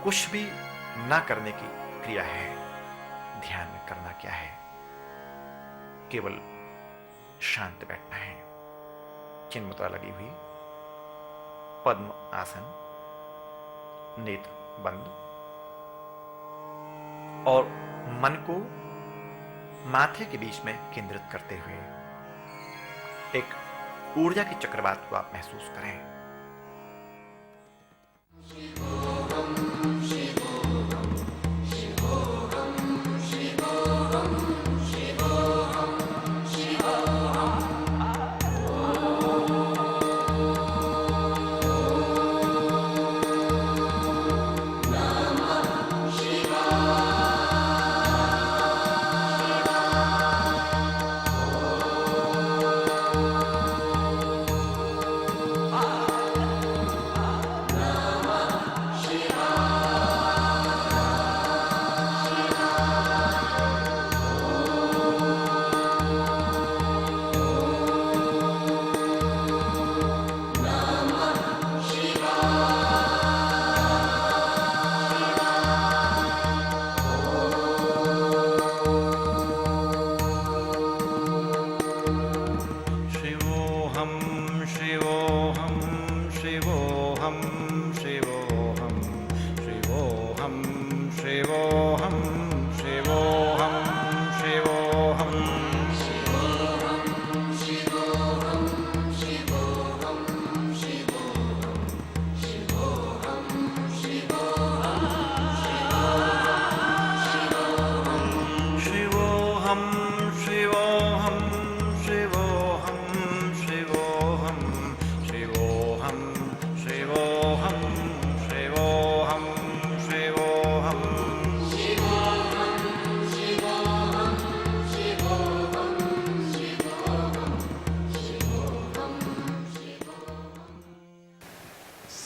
कुछ भी ना करने की क्रिया है। ध्यान करना क्या है? केवल शांत बैठना है, चिन्ह मुद्रा लगी हुई, पद्म आसन, नेत्र बंद और मन को माथे के बीच में केंद्रित करते हुए एक ऊर्जा के चक्रवात को आप महसूस करें।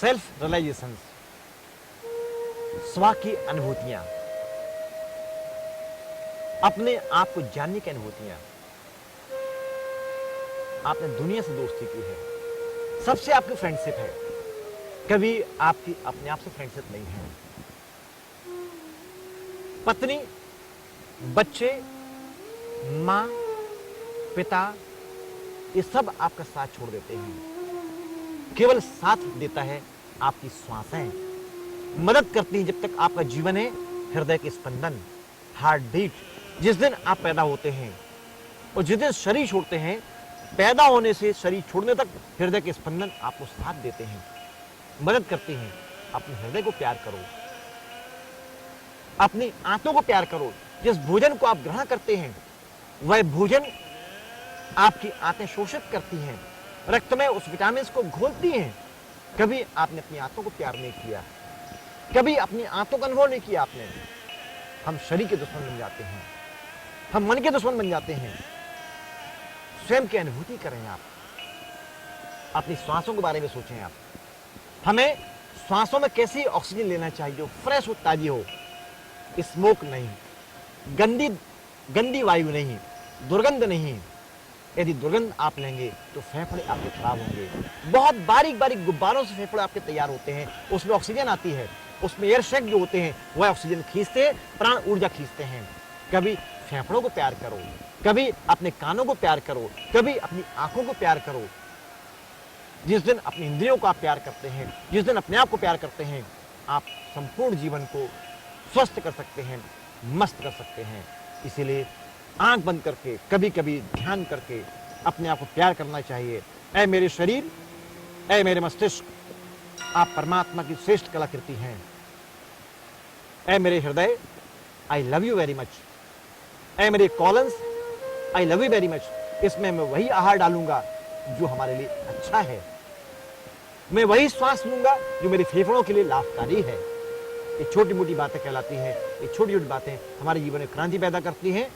सेल्फ रियलाइजेशन, स्व की अनुभूतियां, अपने आप को जानने की अनुभूतियां। आपने दुनिया से दोस्ती की है, सबसे आपकी फ्रेंडशिप है, कभी आपकी अपने आप से फ्रेंडशिप नहीं है। पत्नी, बच्चे, मां, पिता, ये सब आपका साथ छोड़ देते हैं। केवल साथ देता है आपकी श्वासें, मदद करती हैं जब तक आपका जीवन है। हृदय के स्पंदन, हार्ट बीट। जिस दिन आप पैदा होते हैं और जिस दिन शरीर छोड़ते हैं, पैदा होने से शरीर छोड़ने तक हृदय के स्पंदन आपको साथ देते हैं, मदद करती हैं। अपने हृदय को प्यार करो, अपनी आंतों को प्यार करो। जिस भोजन को आप ग्रहण करते हैं, वह भोजन आपकी आंतें शोषित करती हैं, रक्त में उस विटामिन को घोलती हैं। कभी आपने अपनी आंतों को प्यार नहीं किया, कभी अपनी आंतों का अनुभव नहीं किया आपने। हम शरीर के दुश्मन बन जाते हैं, हम मन के दुश्मन बन जाते हैं। स्वयं की अनुभूति करें आप, अपनी सांसों के बारे में सोचें आप। हमें सांसों में कैसी ऑक्सीजन लेना चाहिए जो फ्रेश हो, ताजी हो, स्मोक नहीं, गंदी वायु नहीं, दुर्गंध नहीं। यदि दुर्गंध आप लेंगे तो फेफड़े आपके खराब होंगे। बहुत बारीक बारीक गुब्बारों से फेफड़े आपके तैयार होते हैं, उसमें ऑक्सीजन आती है, उसमें एयर शेक जो होते हैं वह ऑक्सीजन खींचते हैं, प्राण ऊर्जा खींचते हैं। कभी फेफड़ों को प्यार करो, कभी अपने कानों को प्यार करो, कभी अपनी आंखों को प्यार करो। जिस दिन अपनी इंद्रियों को आप प्यार करते हैं, जिस दिन अपने आप को प्यार करते हैं, आप संपूर्ण जीवन को स्वस्थ कर सकते हैं, मस्त कर सकते हैं। इसीलिए आंख बंद करके, कभी कभी ध्यान करके अपने आप को प्यार करना चाहिए। ऐ मेरे शरीर, ऐ मेरे मस्तिष्क, आप परमात्मा की श्रेष्ठ कलाकृति हैं। ऐ मेरे हृदय, I love you very much. ऐ मेरे colons, I love you very much. इसमें मैं वही आहार डालूंगा जो हमारे लिए अच्छा है, मैं वही श्वास लूंगा जो मेरे फेफड़ों के लिए लाभकारी है। ये छोटी मोटी बातें कहलाती हैं। ये छोटी छोटी बातें हमारे जीवन में क्रांति पैदा करती हैं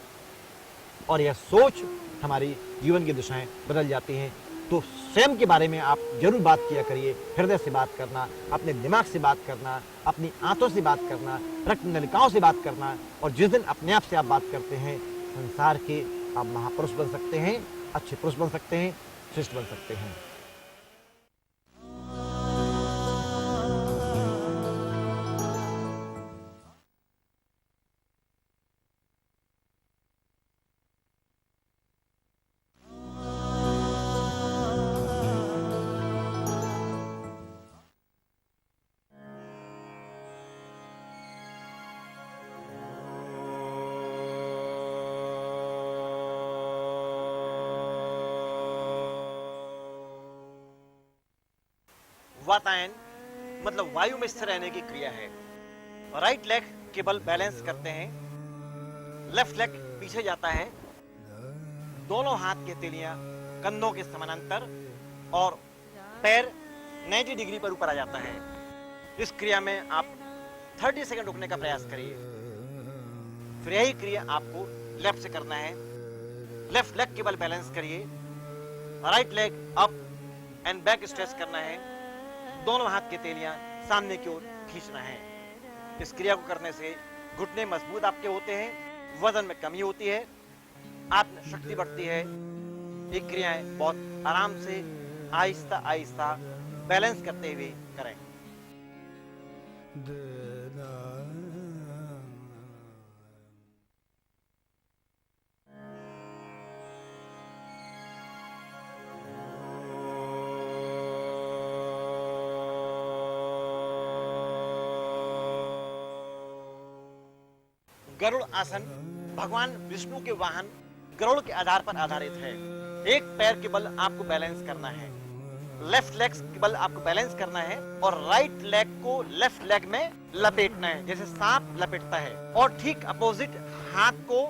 और यह सोच हमारी जीवन की दिशाएं बदल जाती हैं। तो स्वयं के बारे में आप जरूर बात किया करिए। हृदय से बात करना, अपने दिमाग से बात करना, अपनी आंतों से बात करना, रक्त नलिकाओं से बात करना। और जिस दिन अपने आप से आप बात करते हैं, संसार के आप महापुरुष बन सकते हैं, अच्छे पुरुष बन सकते हैं, श्रेष्ठ बन सकते हैं। वातायन मतलब वायु में स्थिर रहने की क्रिया है। राइट लेग केवल बैलेंस करते हैं, लेफ्ट लेग पीछे जाता है, दोनों हाथ की हथेलियां कंधों के समानांतर और पैर 90 डिग्री पर ऊपर आ जाता है। इस क्रिया में आप 30 सेकंड रुकने का प्रयास करिए। फिर यही क्रिया आपको लेफ्ट से करना है। लेफ्ट लेग केवल बैलेंस करिए, right leg up and back stretch करना है, दोनों हाथ की हथेलियां सामने की ओर खींचना है। इस क्रिया को करने से घुटने मजबूत आपके होते हैं, वजन में कमी होती है, आत्म शक्ति बढ़ती है। ये क्रियाएं बहुत आराम से आहिस्ता आहिस्ता बैलेंस करते हुए करें। गरुड़ आसन भगवान विष्णु के वाहन गरुड़ के आधार पर आधारित है। एक पैर के बल आपको बैलेंस करना है, लेफ्ट लेग के बल आपको बैलेंस करना है और राइट लेग को लेफ्ट लेग में लपेटना है, जैसे सांप लपेटता है। और ठीक अपोजिट हाथ को,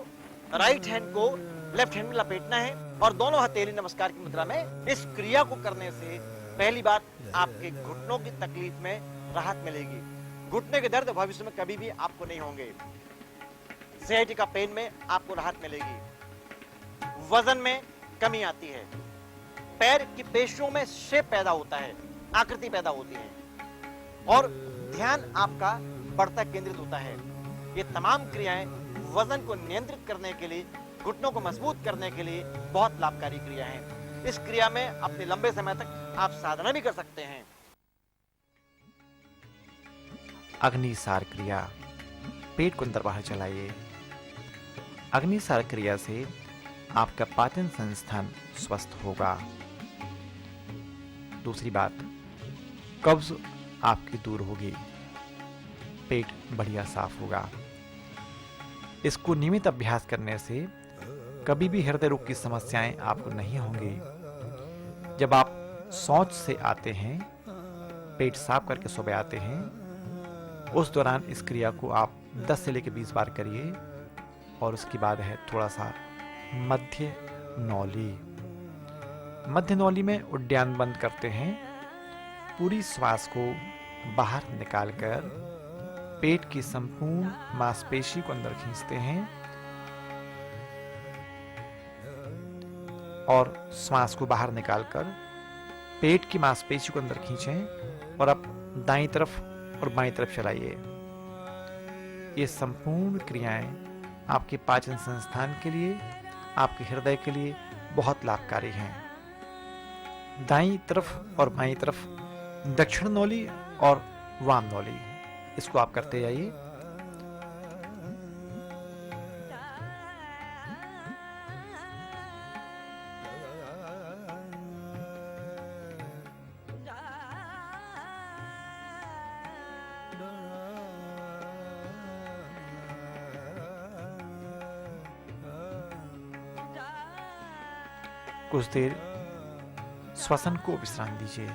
राइट हैंड को लेफ्ट हैंड में लपेटना है और दोनों हथेली नमस्कार की मुद्रा में। इस क्रिया को करने से पहली बात आपके घुटनों की तकलीफ में राहत मिलेगी। घुटने के दर्द भविष्य में कभी भी आपको नहीं होंगे। सयाटिका पेन में आपको राहत मिलेगी। वजन में कमी आती है। पैर की पेशियों में शेप पैदा होता है, आकृति पैदा होती है और ध्यान आपका बढ़ता केंद्रित होता है। ये तमाम क्रियाएं वजन को नियंत्रित करने के लिए, घुटनों को मजबूत करने के लिए बहुत लाभकारी क्रिया है। इस क्रिया में अपने लंबे समय तक आप साधना भी कर सकते हैं। अग्निसार क्रिया, पेट को अंदर बाहर चलाइए। अग्निसार क्रिया से आपका पाचन संस्थान स्वस्थ होगा। दूसरी बात, कब्ज आपकी दूर होगी, पेट बढ़िया साफ होगा। इसको नियमित अभ्यास करने से कभी भी हृदय रोग की समस्याएं आपको नहीं होंगी। जब आप शौच से आते हैं, पेट साफ करके सुबह आते हैं, उस दौरान इस क्रिया को आप 10 से लेकर 20 बार करिए। और उसके बाद है थोड़ा सा मध्य नौली। मध्य नौली में उड्डयन बंद करते हैं, पूरी श्वास को बाहर निकालकर पेट की संपूर्ण मांसपेशी को अंदर खींचते हैं और श्वास को बाहर निकालकर पेट की मांसपेशी को अंदर खींचें और अब दाईं तरफ और बाईं तरफ चलाइए। ये संपूर्ण क्रियाएं आपके पाचन संस्थान के लिए, आपके हृदय के लिए बहुत लाभकारी हैं। दाईं तरफ और बाईं तरफ दक्षिण नौली और वाम नौली, इसको आप करते जाइए। कुछ देर श्वसन को विश्राम दीजिए।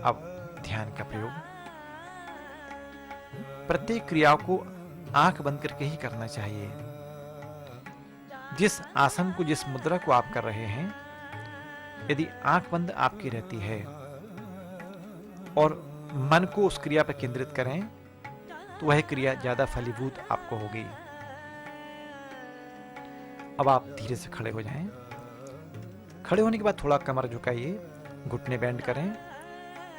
अब ध्यान का प्रयोग। प्रत्येक क्रिया को आंख बंद करके ही करना चाहिए। जिस आसन को, जिस मुद्रा को आप कर रहे हैं, यदि आंख बंद आपकी रहती है और मन को उस क्रिया पर केंद्रित करें तो वह क्रिया ज्यादा फलीभूत आपको होगी। अब आप धीरे से खड़े हो जाएं। खड़े होने के बाद थोड़ा कमर झुकाइए, घुटने बेंड करें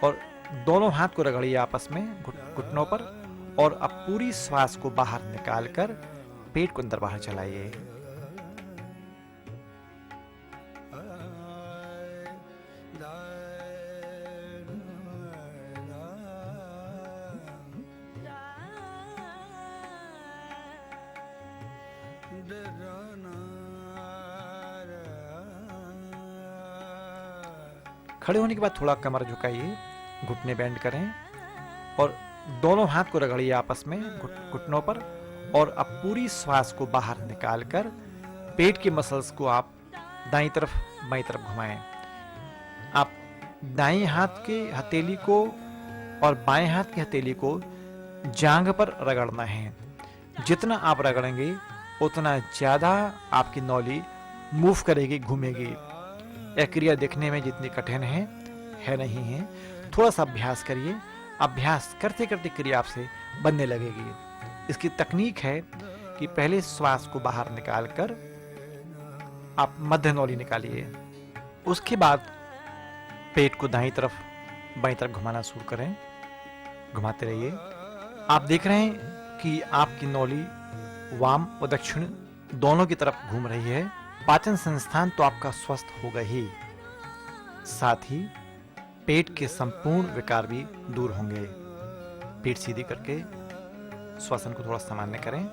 और दोनों हाथ को रगड़िए आपस में घुटनों पर और अब पूरी श्वास को बाहर निकालकर पेट को अंदर बाहर चलाइए। खड़े होने के बाद थोड़ा कमर झुकाइए, घुटने बेंड करें और दोनों हाथ को रगड़िए आपस में घुटनों पर और अब पूरी श्वास को बाहर निकालकर पेट के मसल्स को आप दाईं तरफ बाईं तरफ घुमाएं। आप दाईं हाथ के हथेली को और बाएं हाथ की हथेली को जांघ पर रगड़ना है। जितना आप रगड़ेंगे उतना ज्यादा आपकी नौली मूव करेगी, घूमेगी। यह क्रिया देखने में जितनी कठिन है नहीं है। थोड़ा सा अभ्यास करिए, अभ्यास करते करते क्रिया आपसे बनने लगेगी। इसकी तकनीक है कि पहले श्वास को बाहर निकालकर आप मध्य नौली निकालिए, उसके बाद पेट को दाईं तरफ बाईं तरफ घुमाना शुरू करें, घुमाते रहिए। आप देख रहे हैं कि आपकी नौली वाम और दक्षिण दोनों की तरफ घूम रही है। पाचन संस्थान तो आपका स्वस्थ होगा ही, साथ ही पेट के संपूर्ण विकार भी दूर होंगे। पीठ सीधी करके श्वसन को थोड़ा सामान्य करें।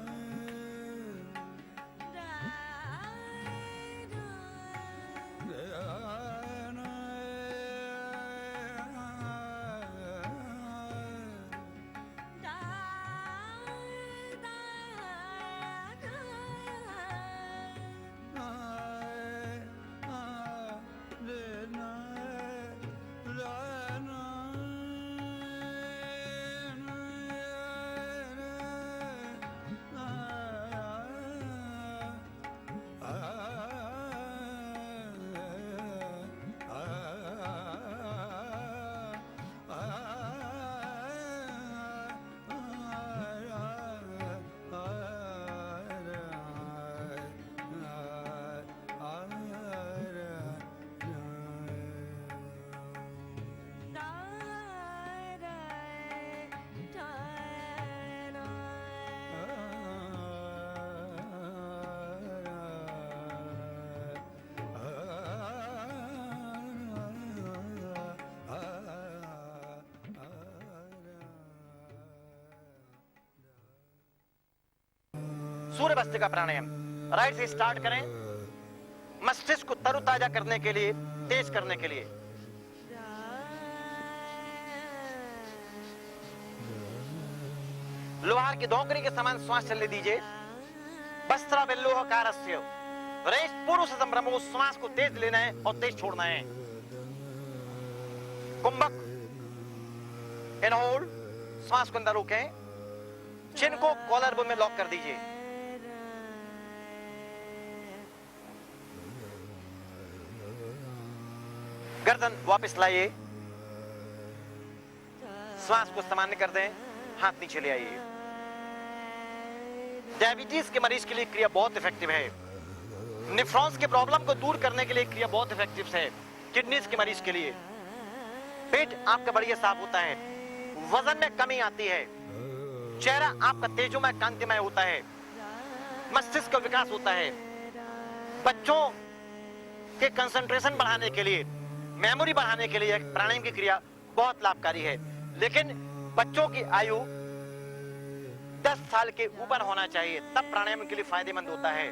सूर्य भस्त्रिका प्राणायाम राइट से स्टार्ट करें, मस्तिष्क को तरोताजा करने के लिए, तेज करने के लिए। लोहार की धोकरी के समान श्वास चलने दीजिए। वस्त्रा बिल्लोहकारस्य रेस पूर्व से संभ्रमो, श्वास को तेज लेना है और तेज छोड़ना है। कुंभक इनहोल, श्वास को अंदर रोकें, चिन को कॉलर बोन में लॉक कर दीजिए। गर्दन वापस लाइए, श्वास को सामान्य कर दें, हाथ नीचे ले आइए। डायबिटीज के मरीज के लिए क्रिया बहुत इफेक्टिव है। निफ्रॉन्स के प्रॉब्लम को दूर करने के लिए क्रिया बहुत इफेक्टिव है। किडनीज के मरीज के लिए पेट आपका बढ़िया साफ होता है, वजन में कमी आती है, चेहरा आपका तेजोमय कांतिमय होता है, मस्तिष्क का विकास होता है। बच्चों के कंसंट्रेशन बढ़ाने के लिए, मेमोरी बढ़ाने के लिए प्राणायाम की क्रिया बहुत लाभकारी है। लेकिन बच्चों की आयु 10 साल के ऊपर होना चाहिए, तब प्राणायाम के लिए फायदेमंद होता है।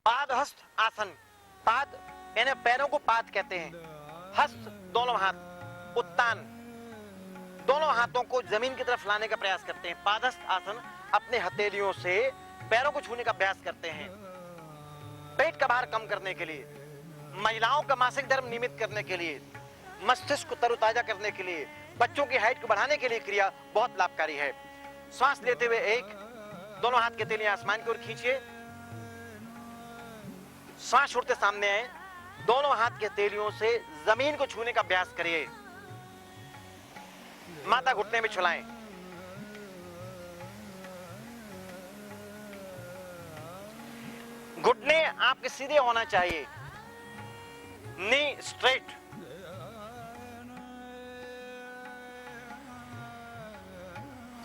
पाद हस्त आसन। पाद यानी पैरों को पाद कहते हैं। हस्त दोनों हाथ, उत्तान दोनों हाथों को जमीन की तरफ लाने का प्रयास करते हैं। पादस्थ आसन अपने हथेलियों से पैरों को छूने का अभ्यास करते हैं। पेट का भार कम करने के लिए, महिलाओं का मासिक धर्म नियमित करने के लिए, मस्तिष्क को तरोताजा करने के लिए, बच्चों की हाइट को बढ़ाने के लिए क्रिया बहुत लाभकारी है। श्वास लेते हुए एक, दोनों हाथ के हथेलियां आसमान की ओर खींचिए। श्वास छोड़ते सामने आए, दोनों हाथ के हथेलियों से जमीन को छूने का अभ्यास करिए। माथा घुटने में छुलाएं। घुटने आपके सीधे होना चाहिए, नी स्ट्रेट।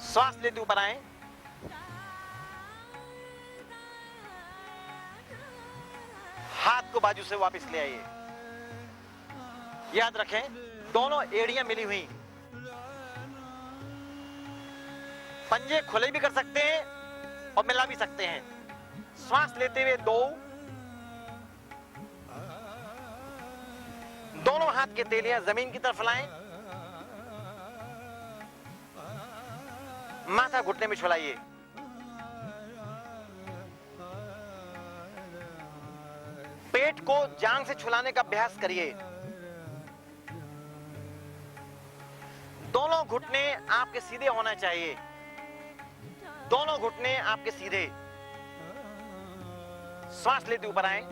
श्वास लेते ऊपर आए, हाथ को बाजू से वापस ले आइए। याद रखें, दोनों एड़ियां मिली हुई, पंजे खुले भी कर सकते हैं और मिला भी सकते हैं। श्वास लेते हुए 2, दोनों हाथ हाथ की तेलियां जमीन की तरफ लाएं, माथा घुटने में छुलाइए। पेट को जांघ से छुलाने का अभ्यास करिए। दोनों घुटने आपके सीधे होना चाहिए, दोनों घुटने आपके सीधे। श्वास लेते ऊपर आए,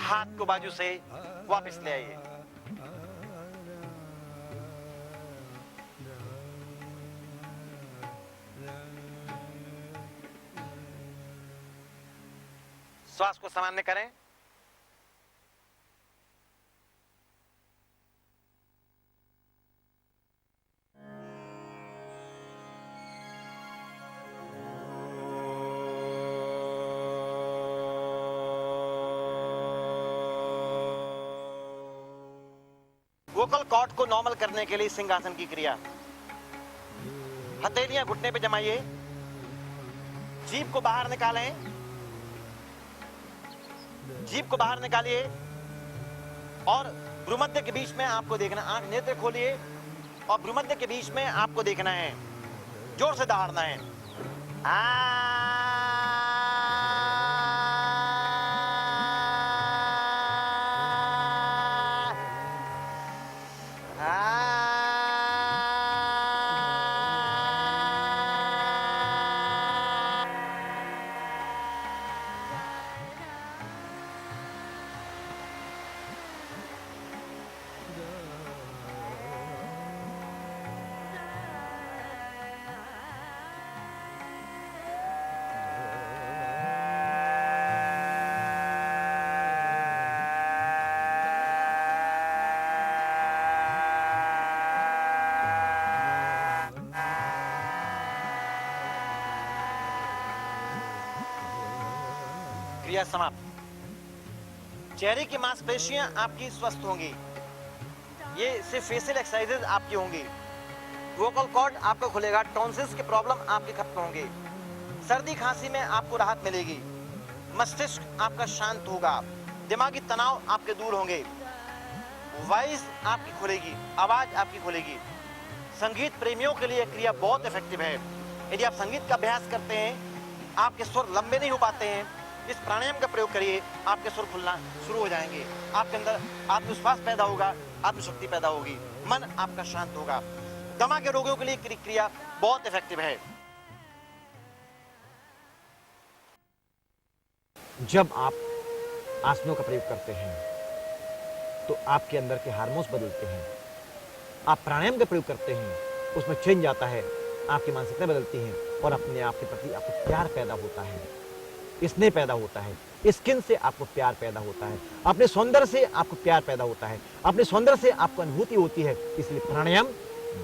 हाथ को बाजू से वापस ले आइए। श्वास को सामान्य करें। वोकल कॉर्ड को नॉर्मल करने के लिए सिंहासन की क्रिया। हथेलियां घुटने पे जमाइए, जीभ को बाहर निकालें, जीभ को बाहर निकालिए और भ्रूमध्य के बीच में आपको देखना, आंख नेत्र खोलिए और भ्रूमध्य के बीच में आपको देखना है, जोर से दहाड़ना है। क्रिया समाप्त। चेहरे की मांसपेशियां आपकी स्वस्थ होंगी, ये सिर्फ फेशियल एक्सरसाइजेज आपकी होंगी। वोकल कॉर्ड आपका खुलेगा, टॉन्सिल्स के प्रॉब्लम आपके खत्म होंगे, सर्दी खांसी में आपको राहत मिलेगी, मस्तिष्क आपका शांत होगा, दिमागी तनाव आपके दूर होंगे, वॉइस आपकी खुलेगी, आवाज आपकी खुलेगी। संगीत प्रेमियों के लिए यह क्रिया बहुत इफेक्टिव है। यदि आप संगीत का अभ्यास करते हैं, आपके सुर लंबे नहीं हो पाते हैं, इस प्राणायाम का प्रयोग करिए, आपके सुर खुलना शुरू हो जाएंगे, आपके अंदर आत्मविश्वास पैदा होगा, आत्मशक्ति पैदा होगी, मन आपका शांत होगा। दमा के रोगियों के लिए क्रिया बहुत इफेक्टिव है। जब आप आसनों का प्रयोग करते हैं तो आपके अंदर के हार्मोन्स बदलते हैं। आप प्राणायाम का प्रयोग करते हैं, उसमें चेंज आता है, आपकी मानसिकता बदलती है और अपने आप के प्रति आपको प्यार पैदा होता है, स्नेह पैदा होता है, स्किन से आपको प्यार पैदा होता है, अपने सौंदर्य से आपको प्यार पैदा होता है, अपने सौंदर्य से आपको अनुभूति होती है। इसलिए प्राणायाम,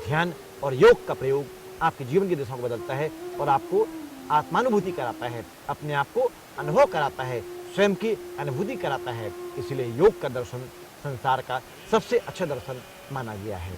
ध्यान और योग का प्रयोग आपके जीवन की दिशा को बदलता है और आपको आत्मानुभूति कराता है, अपने आप को अनुभव कराता है, स्वयं की अनुभूति कराता है। इसलिए योग का दर्शन संसार का सबसे अच्छा दर्शन माना गया है।